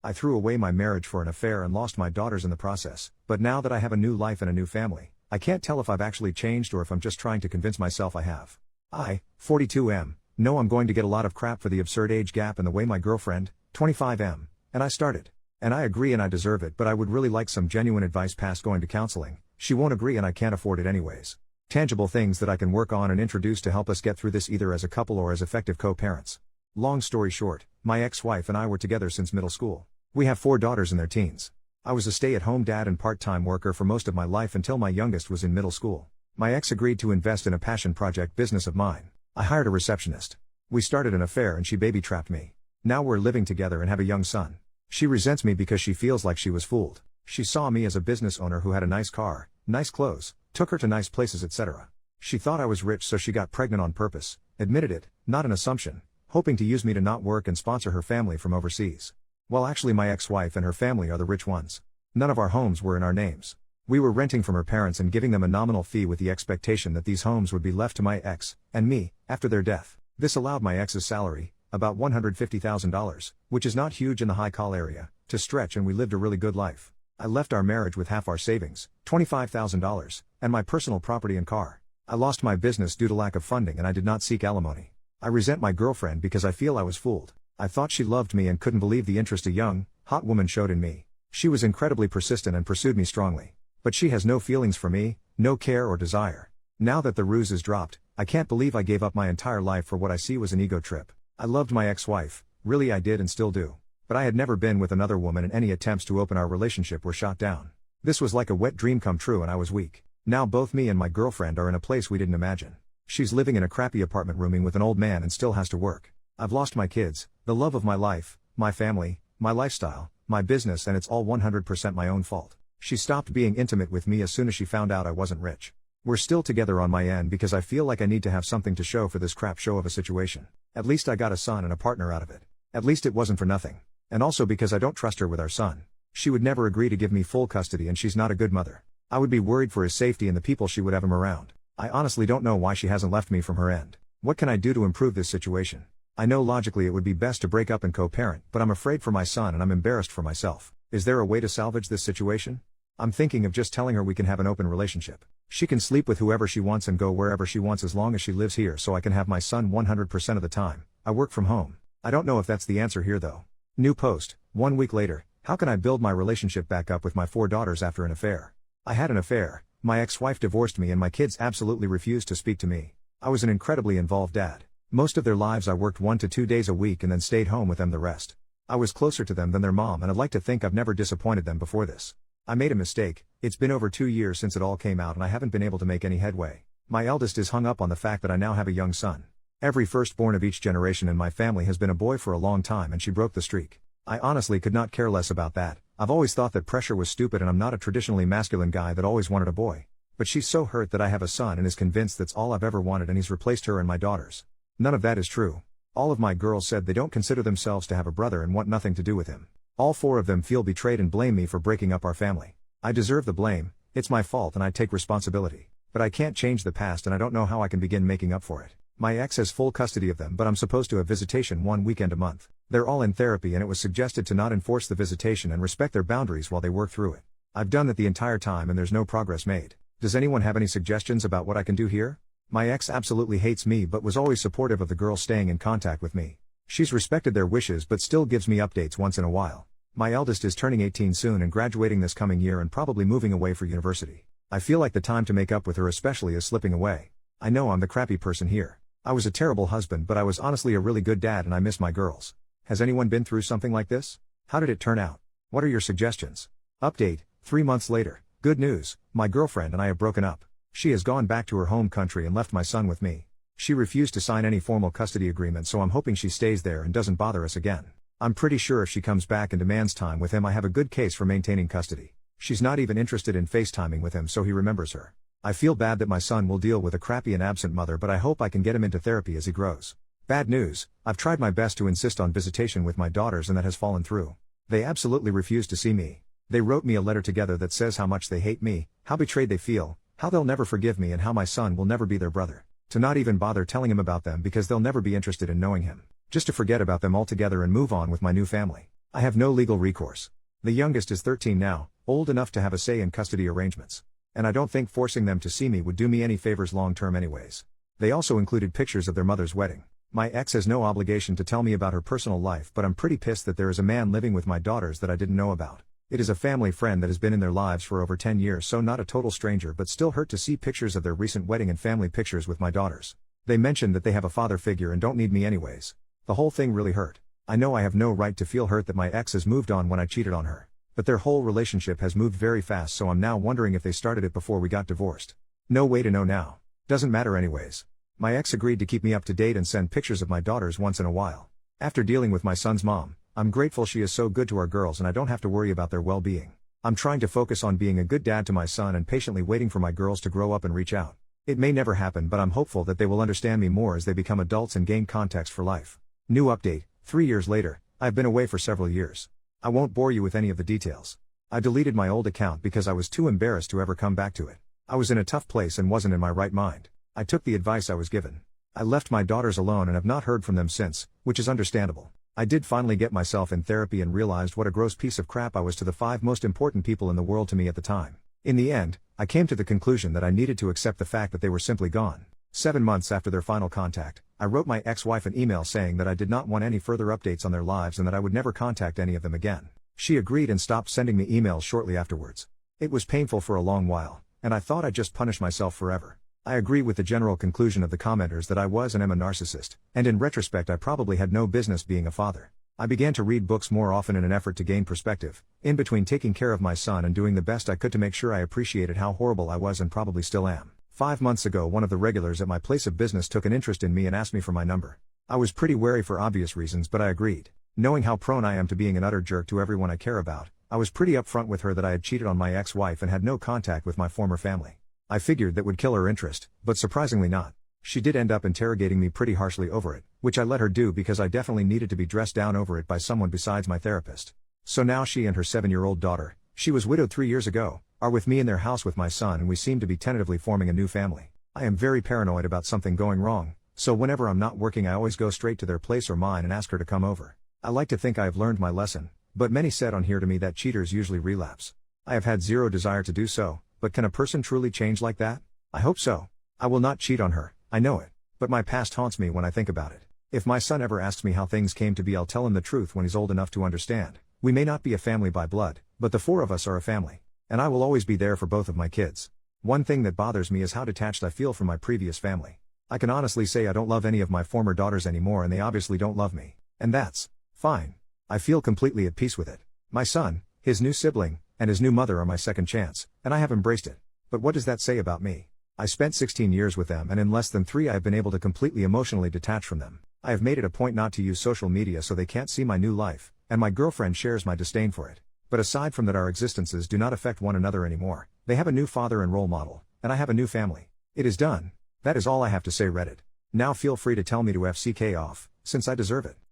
I threw away my marriage for an affair and lost my daughters in the process, but now that I have a new life and a new family, I can't tell if I've actually changed or if I'm just trying to convince myself I have. I, 42M, know I'm going to get a lot of crap for the absurd age gap and the way my girlfriend, 25M, and I started. And I agree and I deserve it, but I would really like some genuine advice past going to counseling. She won't agree and I can't afford it anyways. Tangible things that I can work on and introduce to help us get through this either as a couple or as effective co-parents. Long story short, my ex-wife and I were together since middle school. We have 4 daughters in their teens. I was a stay-at-home dad and part-time worker for most of my life until my youngest was in middle school. My ex agreed to invest in a passion project business of mine. I hired a receptionist. We started an affair and she baby-trapped me. Now we're living together and have a young son. She resents me because she feels like she was fooled. She saw me as a business owner who had a nice car, nice clothes, took her to nice places, etc. She thought I was rich, so she got pregnant on purpose, admitted it, not an assumption, hoping to use me to not work and sponsor her family from overseas. Well, actually my ex-wife and her family are the rich ones. None of our homes were in our names. We were renting from her parents and giving them a nominal fee with the expectation that these homes would be left to my ex and me after their death. This allowed my ex's salary, about $150,000, which is not huge in the high-call area, to stretch, and we lived a really good life. I left our marriage with half our savings, $25,000, and my personal property and car. I lost my business due to lack of funding and I did not seek alimony. I resent my girlfriend because I feel I was fooled. I thought she loved me and couldn't believe the interest a young, hot woman showed in me. She was incredibly persistent and pursued me strongly. But she has no feelings for me, no care or desire. Now that the ruse is dropped, I can't believe I gave up my entire life for what I see was an ego trip. I loved my ex-wife, really I did and still do. But I had never been with another woman and any attempts to open our relationship were shot down. This was like a wet dream come true and I was weak. Now both me and my girlfriend are in a place we didn't imagine. She's living in a crappy apartment rooming with an old man and still has to work. I've lost my kids, the love of my life, my family, my lifestyle, my business, and it's all 100% my own fault. She stopped being intimate with me as soon as she found out I wasn't rich. We're still together on my end because I feel like I need to have something to show for this crap show of a situation. At least I got a son and a partner out of it. At least it wasn't for nothing. And also because I don't trust her with our son. She would never agree to give me full custody and she's not a good mother. I would be worried for his safety and the people she would have him around. I honestly don't know why she hasn't left me from her end. What can I do to improve this situation? I know logically it would be best to break up and co-parent, but I'm afraid for my son and I'm embarrassed for myself. Is there a way to salvage this situation? I'm thinking of just telling her we can have an open relationship. She can sleep with whoever she wants and go wherever she wants as long as she lives here, so I can have my son 100% of the time. I work from home. I don't know if that's the answer here though. New post, 1 week later. How can I build my relationship back up with my 4 daughters after an affair? I had an affair, my ex-wife divorced me and my kids absolutely refused to speak to me. I was an incredibly involved dad. Most of their lives I worked 1 to 2 days a week and then stayed home with them the rest. I was closer to them than their mom and I'd like to think I've never disappointed them before this. I made a mistake. It's been over 2 years since it all came out and I haven't been able to make any headway. My eldest is hung up on the fact that I now have a young son. Every firstborn of each generation in my family has been a boy for a long time and she broke the streak. I honestly could not care less about that. I've always thought that pressure was stupid and I'm not a traditionally masculine guy that always wanted a boy. But she's so hurt that I have a son and is convinced that's all I've ever wanted and he's replaced her and my daughters. None of that is true. All of my girls said they don't consider themselves to have a brother and want nothing to do with him. All 4 of them feel betrayed and blame me for breaking up our family. I deserve the blame, it's my fault and I take responsibility. But I can't change the past and I don't know how I can begin making up for it. My ex has full custody of them but I'm supposed to have visitation 1 weekend a month. They're all in therapy and it was suggested to not enforce the visitation and respect their boundaries while they work through it. I've done that the entire time and there's no progress made. Does anyone have any suggestions about what I can do here? My ex absolutely hates me but was always supportive of the girls staying in contact with me. She's respected their wishes but still gives me updates once in a while. My eldest is turning 18 soon and graduating this coming year and probably moving away for university. I feel like the time to make up with her especially is slipping away. I know I'm the crappy person here. I was a terrible husband but I was honestly a really good dad and I miss my girls. Has anyone been through something like this? How did it turn out? What are your suggestions? Update, 3 months later. Good news, my girlfriend and I have broken up. She has gone back to her home country and left my son with me. She refused to sign any formal custody agreement so I'm hoping she stays there and doesn't bother us again. I'm pretty sure if she comes back and demands time with him I have a good case for maintaining custody. She's not even interested in FaceTiming with him so he remembers her. I feel bad that my son will deal with a crappy and absent mother but I hope I can get him into therapy as he grows. Bad news, I've tried my best to insist on visitation with my daughters and that has fallen through. They absolutely refuse to see me. They wrote me a letter together that says how much they hate me, how betrayed they feel, how they'll never forgive me and how my son will never be their brother. To not even bother telling him about them because they'll never be interested in knowing him. Just to forget about them altogether and move on with my new family. I have no legal recourse. The youngest is 13 now, old enough to have a say in custody arrangements. And I don't think forcing them to see me would do me any favors long term anyways. They also included pictures of their mother's wedding. My ex has no obligation to tell me about her personal life, but I'm pretty pissed that there is a man living with my daughters that I didn't know about. It is a family friend that has been in their lives for over 10 years, so not a total stranger, but still hurt to see pictures of their recent wedding and family pictures with my daughters. They mentioned that they have a father figure and don't need me anyways. The whole thing really hurt. I know I have no right to feel hurt that my ex has moved on when I cheated on her. But their whole relationship has moved very fast, so I'm now wondering if they started it before we got divorced. No way to know now. Doesn't matter anyways. My ex agreed to keep me up to date and send pictures of my daughters once in a while. After dealing with my son's mom, I'm grateful she is so good to our girls and I don't have to worry about their well-being. I'm trying to focus on being a good dad to my son and patiently waiting for my girls to grow up and reach out. It may never happen, but I'm hopeful that they will understand me more as they become adults and gain context for life. New update: 3 years later, I've been away for several years. I won't bore you with any of the details. I deleted my old account because I was too embarrassed to ever come back to it. I was in a tough place and wasn't in my right mind. I took the advice I was given. I left my daughters alone and have not heard from them since, which is understandable. I did finally get myself in therapy and realized what a gross piece of crap I was to the 5 most important people in the world to me at the time. In the end, I came to the conclusion that I needed to accept the fact that they were simply gone. 7 months after their final contact, I wrote my ex-wife an email saying that I did not want any further updates on their lives and that I would never contact any of them again. She agreed and stopped sending me emails shortly afterwards. It was painful for a long while, and I thought I'd just punish myself forever. I agree with the general conclusion of the commenters that I was and am a narcissist, and in retrospect I probably had no business being a father. I began to read books more often in an effort to gain perspective, in between taking care of my son and doing the best I could to make sure I appreciated how horrible I was and probably still am. 5 months ago, one of the regulars at my place of business took an interest in me and asked me for my number. I was pretty wary for obvious reasons, but I agreed. Knowing how prone I am to being an utter jerk to everyone I care about, I was pretty upfront with her that I had cheated on my ex-wife and had no contact with my former family. I figured that would kill her interest, but surprisingly not. She did end up interrogating me pretty harshly over it, which I let her do because I definitely needed to be dressed down over it by someone besides my therapist. So now she and her 7-year-old daughter, she was widowed 3 years ago, are with me in their house with my son, and we seem to be tentatively forming a new family. I am very paranoid about something going wrong, so whenever I'm not working I always go straight to their place or mine and ask her to come over. I like to think I have learned my lesson, but many said on here to me that cheaters usually relapse. I have had zero desire to do so, but can a person truly change like that? I hope so. I will not cheat on her, I know it, but my past haunts me when I think about it. If my son ever asks me how things came to be, I'll tell him the truth when he's old enough to understand. We may not be a family by blood, but the 4 of us are a family. And I will always be there for both of my kids. One thing that bothers me is how detached I feel from my previous family. I can honestly say I don't love any of my former daughters anymore, and they obviously don't love me. And that's fine. I feel completely at peace with it. My son, his new sibling, and his new mother are my second chance, and I have embraced it. But what does that say about me? I spent 16 years with them, and in less than 3 I have been able to completely emotionally detach from them. I have made it a point not to use social media so they can't see my new life, and my girlfriend shares my disdain for it. But aside from that, our existences do not affect one another anymore. They have a new father and role model, and I have a new family. It is done. That is all I have to say, Reddit. Now feel free to tell me to FCK off, since I deserve it.